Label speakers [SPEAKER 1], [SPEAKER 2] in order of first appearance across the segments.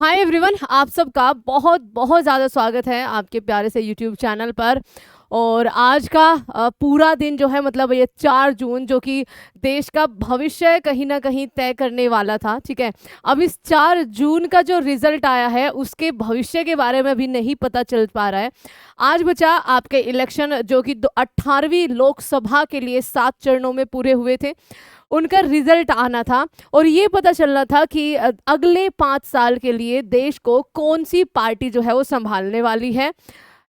[SPEAKER 1] Hi everyone, आप सबका बहुत बहुत ज़्यादा स्वागत है आपके प्यारे से यूट्यूब चैनल पर। और आज का पूरा दिन जो है मतलब ये 4 जून जो कि देश का भविष्य कहीं ना कहीं तय करने वाला था। ठीक है, अब इस 4 जून का जो रिजल्ट आया है उसके भविष्य के बारे में भी नहीं पता चल पा रहा है। आज बचा आपके इलेक्शन जो कि 18वीं लोकसभा के लिए 7 चरणों में पूरे हुए थे, उनका रिजल्ट आना था और ये पता चलना था कि अगले 5 साल के लिए देश को कौन सी पार्टी जो है वो संभालने वाली है।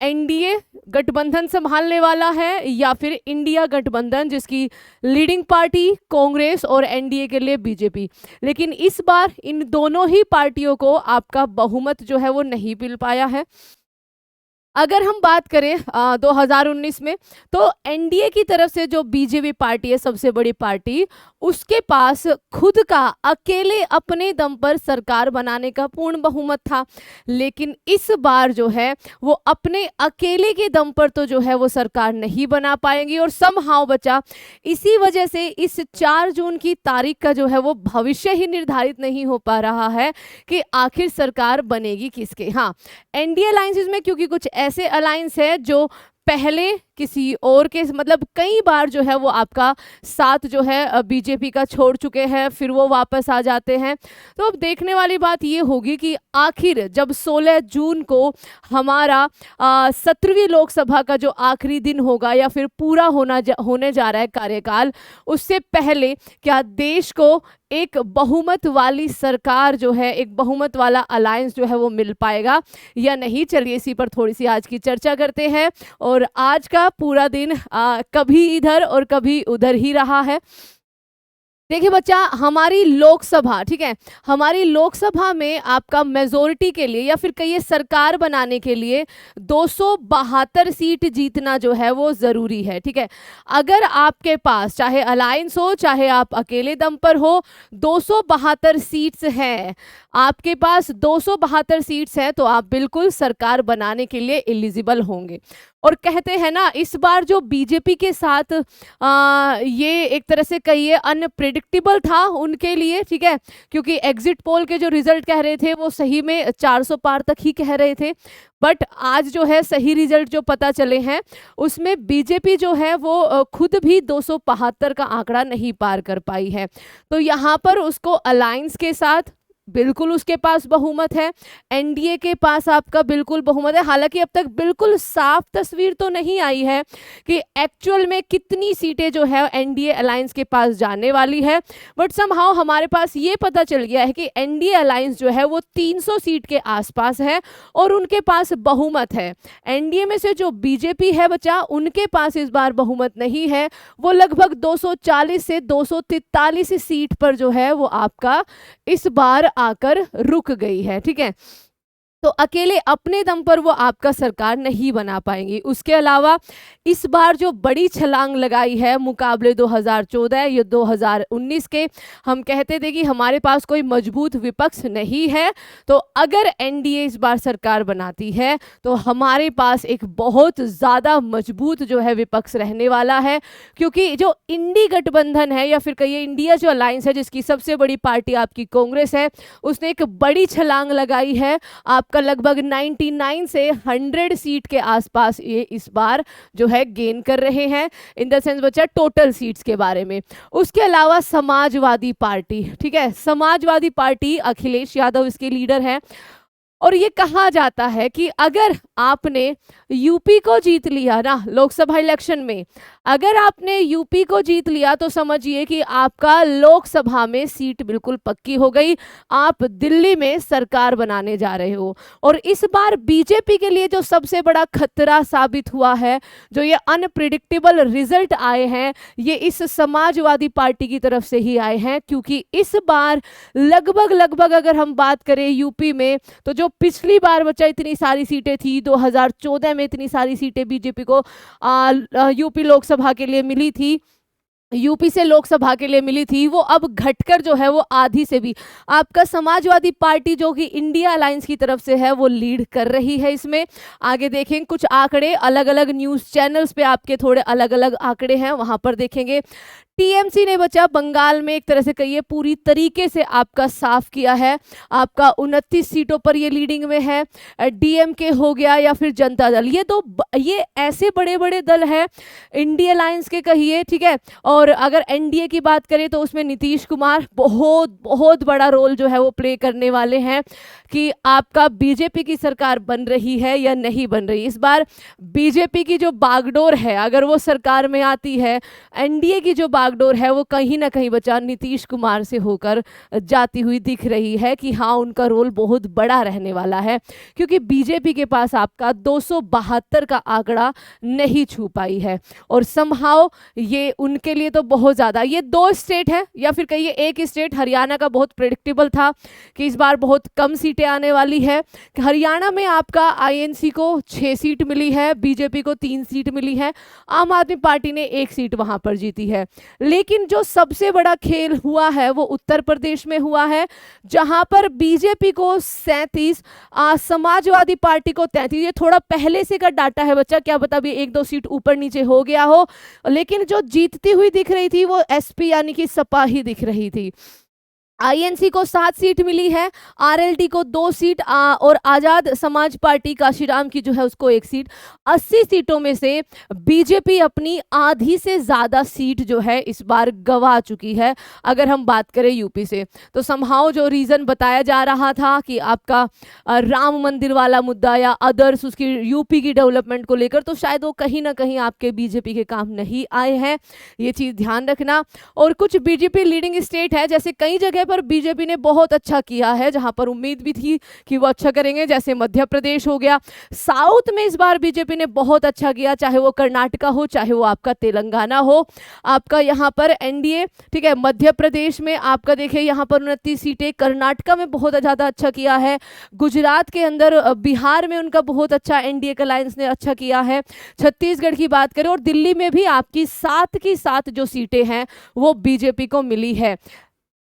[SPEAKER 1] एनडीए गठबंधन संभालने वाला है या फिर इंडिया गठबंधन जिसकी लीडिंग पार्टी कांग्रेस और एनडीए के लिए बीजेपी। लेकिन इस बार इन दोनों ही पार्टियों को आपका बहुमत जो है वो नहीं मिल पाया है। अगर हम बात करें 2019 में, तो एनडीए की तरफ से जो बीजेपी पार्टी है, सबसे बड़ी पार्टी, उसके पास खुद का अकेले अपने दम पर सरकार बनाने का पूर्ण बहुमत था। लेकिन इस बार जो है वो अपने अकेले के दम पर तो जो है वो सरकार नहीं बना पाएंगी और समहाउ बचा। इसी वजह से इस 4 जून की तारीख का जो है वो भविष्य ही निर्धारित नहीं हो पा रहा है कि आखिर सरकार बनेगी किसके। हाँ, एनडीए अलायंसेस में क्योंकि कुछ ऐसे अलायंस है जो पहले किसी और के मतलब कई बार जो है वो आपका साथ जो है बीजेपी का छोड़ चुके हैं, फिर वो वापस आ जाते हैं। तो अब देखने वाली बात ये होगी कि आखिर जब 16 जून को हमारा 17वीं लोकसभा का जो आखिरी दिन होगा या फिर पूरा होने जा रहा है कार्यकाल, उससे पहले क्या देश को एक बहुमत वाली सरकार जो है, एक बहुमत वाला अलायंस जो है वो मिल पाएगा या नहीं। चलिए इसी पर थोड़ी सी आज की चर्चा करते हैं। और आज का पूरा दिन कभी इधर और कभी उधर ही रहा है। देखिए बच्चा, हमारी लोकसभा, ठीक है, हमारी लोकसभा में आपका मेजोरिटी के लिए या फिर कहिए सरकार बनाने के लिए 272 सीट जीतना जो है वो जरूरी है। ठीक है, अगर आपके पास चाहे अलायंस हो चाहे आप अकेले दम पर हो, 272 सीट्स हैं आपके पास, 272 सीट्स हैं तो आप बिल्कुल सरकार बनाने के लिए एलिजिबल होंगे। और कहते हैं ना, इस बार जो बीजेपी के साथ ये एक तरह से कहिए अनप्रिडिक्टेबल था उनके लिए। ठीक है, क्योंकि एग्जिट पोल के जो रिजल्ट कह रहे थे वो सही में 400 पार तक ही कह रहे थे, बट आज जो है सही रिजल्ट जो पता चले हैं उसमें बीजेपी जो है वो खुद भी 272 का आंकड़ा नहीं पार कर पाई है। तो यहाँ पर उसको अलायंस के साथ बिल्कुल उसके पास बहुमत है, एनडीए के पास आपका बिल्कुल बहुमत है। हालांकि अब तक बिल्कुल साफ तस्वीर तो नहीं आई है कि एक्चुअल में कितनी सीटें जो है एनडीए अलायंस के पास जाने वाली है, बट समहाउ हमारे पास ये पता चल गया है कि एनडीए अलायंस जो है वो 300 सीट के आसपास है और उनके पास बहुमत है। एनडीए में से जो बीजेपी है बच्चा, उनके पास इस बार बहुमत नहीं है, वो लगभग 240 से 243 सीट पर जो है वो आपका इस बार आकर रुक गई है। ठीक है, तो अकेले अपने दम पर वो आपका सरकार नहीं बना पाएंगी। उसके अलावा इस बार जो बड़ी छलांग लगाई है मुकाबले 2014 या 2019 के, हम कहते थे कि हमारे पास कोई मजबूत विपक्ष नहीं है, तो अगर एनडीए इस बार सरकार बनाती है तो हमारे पास एक बहुत ज़्यादा मजबूत जो है विपक्ष रहने वाला है। क्योंकि जो इंडी गठबंधन है या फिर कहिए इंडिया जो अलायंस है जिसकी सबसे बड़ी पार्टी आपकी कांग्रेस है, उसने एक बड़ी छलांग लगाई है। आपका लगभग 99 से 100 सीट के आसपास ये इस बार जो है गेन कर रहे हैं, इन द सेंस बच्चा टोटल सीट्स के बारे में। उसके अलावा समाजवादी पार्टी, ठीक है, समाजवादी पार्टी अखिलेश यादव इसके लीडर हैं। और ये कहा जाता है कि अगर आपने यूपी को जीत लिया ना लोकसभा इलेक्शन में, अगर आपने यूपी को जीत लिया तो समझिए कि आपका लोकसभा में सीट बिल्कुल पक्की हो गई, आप दिल्ली में सरकार बनाने जा रहे हो। और इस बार बीजेपी के लिए जो सबसे बड़ा खतरा साबित हुआ है, जो ये अनप्रिडिक्टेबल रिजल्ट आए हैं, ये इस समाजवादी पार्टी की तरफ से ही आए हैं। क्योंकि इस बार लगभग अगर हम बात करें यूपी में, तो जो पिछली बार बच्चा इतनी सारी सीटें थी, 2014 में इतनी सारी सीटें बीजेपी को यूपी लोकसभा के लिए मिली थी, यूपी से लोकसभा के लिए मिली थी वो अब घटकर जो है वो आधी से भी आपका समाजवादी पार्टी जो कि इंडिया अलायंस की तरफ से है वो लीड कर रही है। इसमें आगे देखें कुछ आंकड़े, अलग अलग न्यूज़ चैनल्स पे आपके थोड़े अलग अलग आंकड़े हैं, वहां पर देखेंगे। टीएमसी ने बच्चा बंगाल में एक तरह से कहिए पूरी तरीके से आपका साफ किया है, आपका 29 सीटों पर ये लीडिंग में है। डीएमके हो गया या फिर जनता दल, ये ऐसे बड़े बड़े दल है इंडिया अलायंस के कहिए, ठीक है। और अगर एनडीए की बात करें तो उसमें नीतीश कुमार बहुत बहुत बड़ा रोल जो है वो प्ले करने वाले हैं कि आपका बीजेपी की सरकार बन रही है या नहीं बन रही। इस बार बीजेपी की जो बागडोर है, अगर वो सरकार में आती है, एनडीए की जो बागडोर है वो कहीं ना कहीं बचा नीतीश कुमार से होकर जाती हुई दिख रही है कि हाँ उनका रोल बहुत बड़ा रहने वाला है, क्योंकि बीजेपी के पास आपका 272 का आंकड़ा नहीं छू पाई है। और समहाउ ये उनके लिए तो बहुत ज़्यादा, ये 2 स्टेट है या फिर कहिए एक स्टेट हरियाणा का बहुत प्रेडिक्टेबल था कि इस बार बहुत कम सीटें आने वाली है। हरियाणा में आपका आईएनसी को 6 सीट मिली है, बीजेपी को 3 सीट मिली है, आम आदमी पार्टी ने 1 सीट वहां पर जीती है। लेकिन जो सबसे बड़ा खेल हुआ है वो उत्तर प्रदेश में हुआ है, जहां पर बीजेपी को 37, समाजवादी पार्टी को 33। ये थोड़ा पहले से का डाटा है बच्चा, क्या बता भी 1-2 सीट ऊपर नीचे हो गया हो, लेकिन जो जीतती हुई दिख रही थी वो एसपी यानी कि सपा ही दिख रही थी। आईएनसी को 7 सीट मिली है, आरएलडी को 2 सीट, और आजाद समाज पार्टी काशीराम की जो है उसको 1 सीट। 80 सीटों में से बीजेपी अपनी आधी से ज्यादा सीट जो है इस बार गंवा चुकी है। अगर हम बात करें यूपी से, तो समहाउ जो रीजन बताया जा रहा था कि आपका राम मंदिर वाला मुद्दा या अदर्स उसकी यूपी की डेवलपमेंट को लेकर, तो शायद वो कहीं ना कहीं आपके बीजेपी के काम नहीं आए हैं, ये चीज ध्यान रखना। और कुछ बीजेपी लीडिंग स्टेट है, जैसे कई जगह पर बीजेपी ने बहुत अच्छा किया है, जहां पर उम्मीद भी थी कि वो अच्छा करेंगे, जैसे मध्य प्रदेश हो गया। साउथ में इस बार बीजेपी ने बहुत अच्छा किया, चाहे वो कर्नाटका हो चाहे वो आपका तेलंगाना हो। आपका यहां पर एनडीए, ठीक है, मध्य प्रदेश में आपका देखिए यहां पर 29 सीटें, कर्नाटका में बहुत ज्यादा अच्छा किया है, गुजरात के अंदर, बिहार में उनका बहुत अच्छा एनडीए अलायंस ने अच्छा किया है। छत्तीसगढ़ की बात करें और दिल्ली में भी आपकी 7 की 7 जो सीटें हैं वो बीजेपी को मिली है।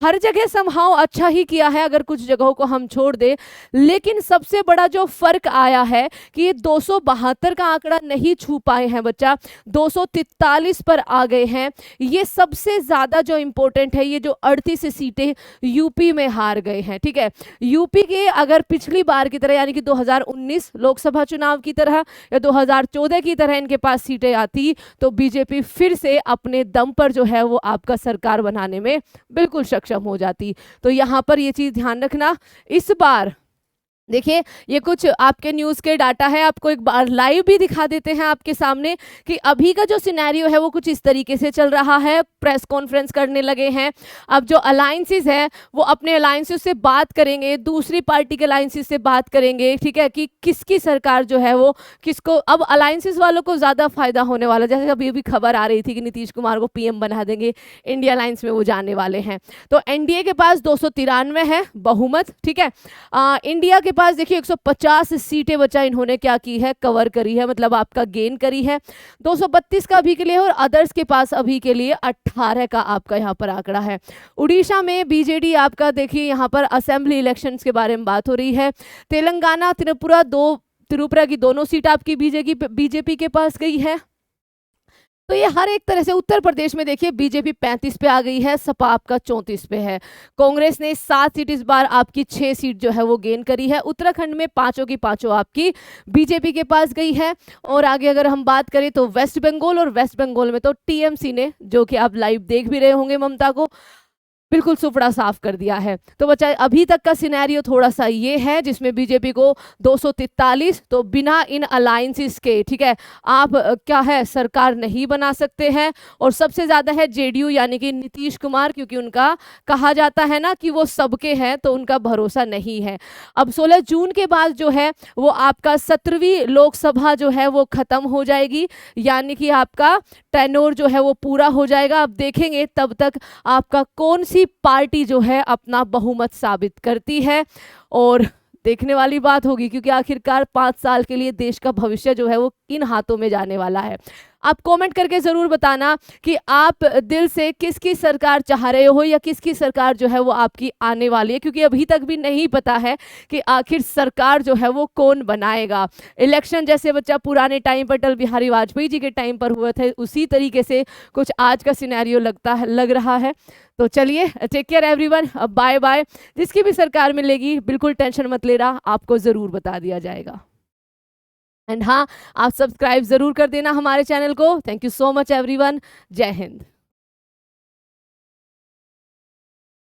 [SPEAKER 1] हर जगह समहाउ अच्छा ही किया है, अगर कुछ जगहों को हम छोड़ दें। लेकिन सबसे बड़ा जो फर्क आया है कि ये 272 का आंकड़ा नहीं छू पाए हैं बच्चा, 243 पर आ गए हैं। ये सबसे ज्यादा जो इंपॉर्टेंट है, ये जो 38 सीटें यूपी में हार गए हैं, ठीक है। यूपी के अगर पिछली बार की तरह यानी कि 2019 लोकसभा चुनाव की तरह या 2014 की तरह इनके पास सीटें आती, तो बीजेपी फिर से अपने दम पर जो है वो आपका सरकार बनाने में बिल्कुल सक्षम हो जाती। तो यहां पर ये चीज ध्यान रखना। इस बार देखिए ये कुछ आपके न्यूज़ के डाटा है, आपको एक बार लाइव भी दिखा देते हैं आपके सामने कि अभी का जो सिनेरियो है वो कुछ इस तरीके से चल रहा है। प्रेस कॉन्फ्रेंस करने लगे हैं, अब जो अलायंसेस है वो अपने अलायंसेस से बात करेंगे, दूसरी पार्टी के अलायंसेस से बात करेंगे, ठीक है, कि किसकी सरकार जो है वो किसको। अब अलायंसेस वालों को ज़्यादा फायदा होने वाला, जैसे अभी भी खबर आ रही थी कि नीतीश कुमार को पीएम बना देंगे, इंडिया अलायंस में वो जाने वाले हैं। तो एनडीए के पास 293 है बहुमत, ठीक है। इंडिया के पास देखिए 150 सीटें बचा इन्होंने क्या की है, कवर करी है, मतलब आपका गेन करी है। 232 का अभी के लिए, और अदर्स के पास अभी के लिए 18 का आपका यहाँ पर आंकड़ा है। उड़ीसा में बीजेडी आपका देखिए यहाँ पर असेंबली इलेक्शंस के बारे में बात हो रही है। तेलंगाना त्रिपुरा की दोनों सीट आपकी बीजेपी के पास गई है। तो ये हर एक तरह से, उत्तर प्रदेश में देखिए बीजेपी 35 पे आ गई है, सपा आपका 34 पे है। कांग्रेस ने 7 सीट, इस बार आपकी 6 सीट जो है वो गेन करी है। उत्तराखंड में 5 की 5 आपकी बीजेपी के पास गई है। और आगे अगर हम बात करें तो वेस्ट बंगाल में तो टीएमसी ने, जो कि आप लाइव देख भी रहे होंगे, ममता को बिल्कुल सुपड़ा साफ कर दिया है। तो बच्चा अभी तक का सिनेरियो थोड़ा सा ये है, जिसमें बीजेपी को 243, तो बिना इन अलायंसेस के, ठीक है, आप क्या है सरकार नहीं बना सकते हैं। और सबसे ज्यादा है जेडीयू यानी कि नीतीश कुमार, क्योंकि उनका कहा जाता है ना कि वो सबके हैं, तो उनका भरोसा नहीं है। अब 16 जून के बाद जो है वो आपका 17वीं लोकसभा जो है वो खत्म हो जाएगी, यानी कि आपका टेन्योर जो है वो पूरा हो जाएगा। अब देखेंगे तब तक आपका कौन सी पार्टी जो है अपना बहुमत साबित करती है, और देखने वाली बात होगी, क्योंकि आखिरकार 5 साल के लिए देश का भविष्य जो है वो किन हाथों में जाने वाला है। आप कमेंट करके ज़रूर बताना कि आप दिल से किसकी सरकार चाह रहे हो या किसकी सरकार जो है वो आपकी आने वाली है, क्योंकि अभी तक भी नहीं पता है कि आखिर सरकार जो है वो कौन बनाएगा। इलेक्शन जैसे बच्चा पुराने टाइम पर अटल बिहारी वाजपेयी जी के टाइम पर हुए थे, उसी तरीके से कुछ आज का सिनेरियो लग रहा है। तो चलिए, take care everyone, bye bye. जिसकी भी सरकार मिलेगी बिल्कुल टेंशन मत लेना, आपको ज़रूर बता दिया जाएगा। एंड हाँ, आप सब्सक्राइब ज़रूर कर देना हमारे चैनल को। Thank you so much everyone. जय हिंद।